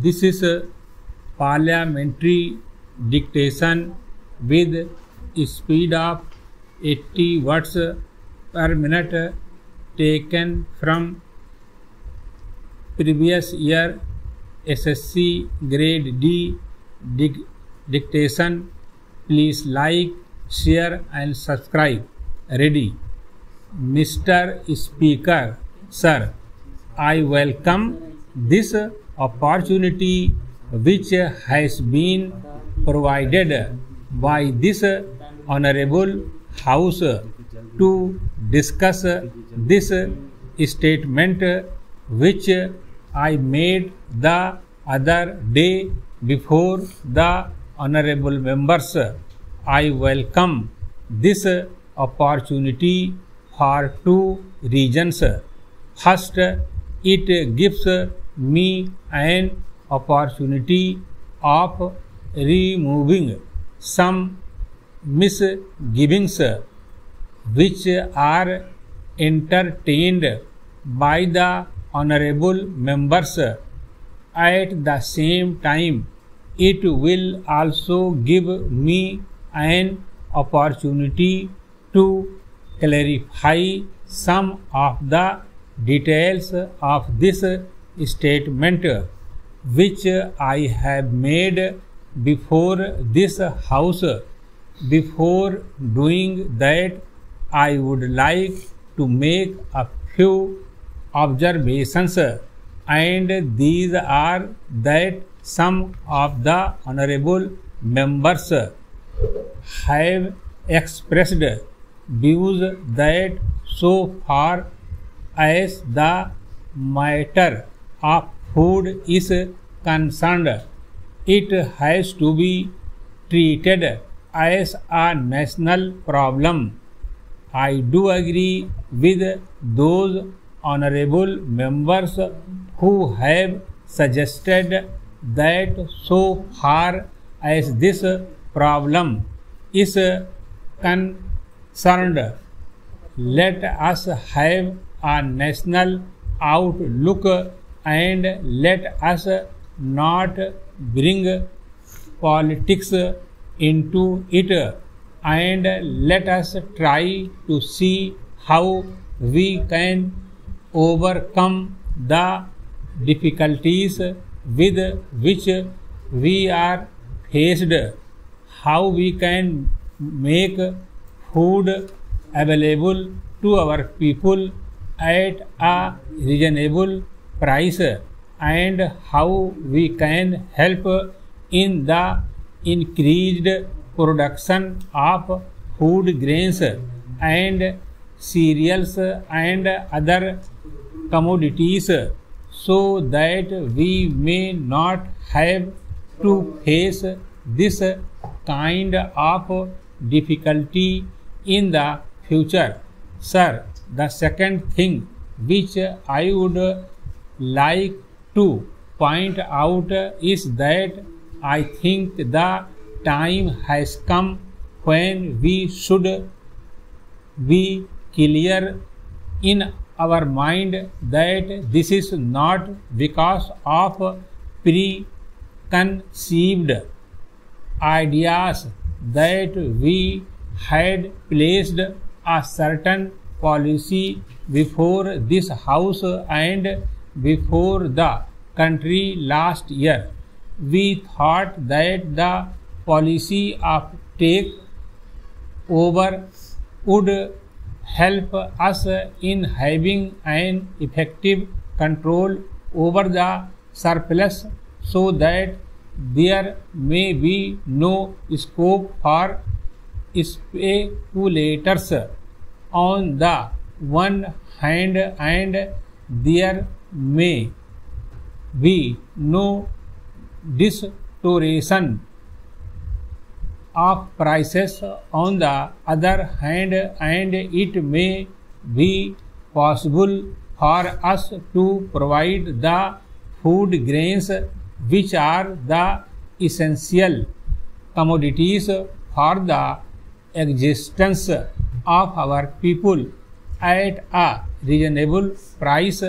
This is a parliamentary dictation with speed of 80 words per minute taken from previous year SSC grade D dictation. Please like, share and subscribe. Ready. Mr. Speaker, Sir, I welcome this opportunity which has been provided by this honorable House to discuss this statement which I made the other day before the honorable members. I welcome this opportunity for two reasons. First, it gives me an opportunity of removing some misgivings which are entertained by the honorable members. At the same time, it will also give me an opportunity to clarify some of the details of this statement which I have made before this House. Before doing that, I would like to make a few observations, and these are that some of the honorable members have expressed views that so far as the matter of food is concerned, it has to be treated as a national problem. I do agree with those honorable members who have suggested that so far as this problem is concerned, let us have a national outlook and let us not bring politics into it, and let us try to see how we can overcome the difficulties with which we are faced, how we can make food available to our people at a reasonable price, and how we can help in the increased production of food grains and cereals and other commodities, so that we may not have to face this kind of difficulty in the future. Sir, the second thing which I would like to point out is that I think the time has come when we should be clear in our mind that this is not because of preconceived ideas that we had placed a certain policy before this House and before the country last year. We thought that the policy of take over would help us in having an effective control over the surplus, so that there may be no scope for speculators on the one hand, and there may be no distortion of prices on the other hand, and it may be possible for us to provide the food grains which are the essential commodities for the existence of our people at a reasonable price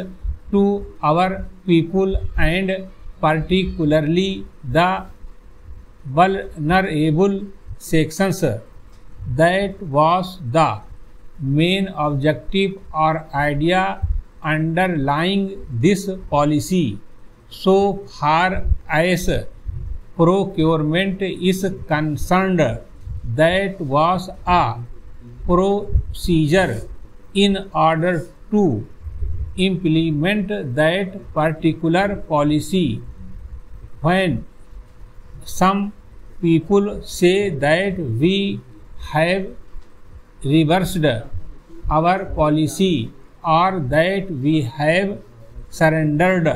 to our people and particularly the vulnerable sections. That was the main objective or idea underlying this policy. So far as procurement is concerned, that was a procedure in order to implement that particular policy. When some people say that we have reversed our policy or that we have surrendered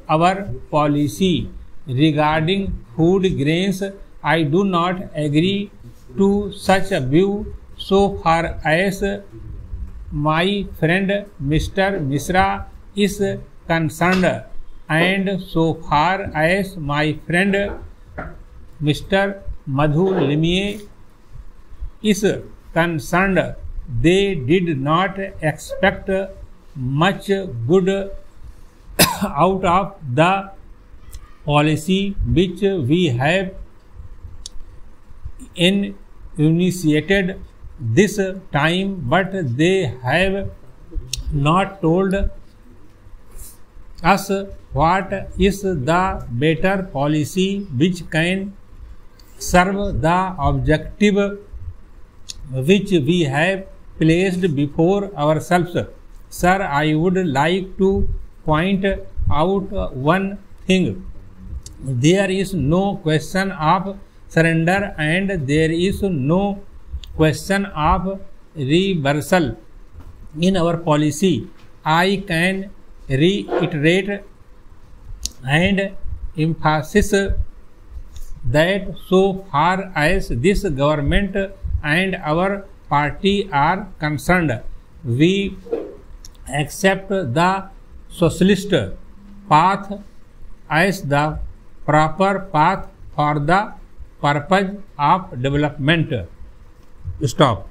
our policy regarding food grains, I do not agree to such a view. So far as my friend Mr. Misra is concerned, and so far as my friend Mr. Madhu Limie is concerned, they did not expect much good out of the policy which we have initiated this time, but they have not told us what is the better policy which can serve the objective which we have placed before ourselves. Sir, I would like to point out one thing. There is no question of surrender and there is no question of reversal in our policy. I can reiterate and emphasize that so far as this government and our party are concerned, we accept the socialist path as the proper path for the purpose of development. Stop.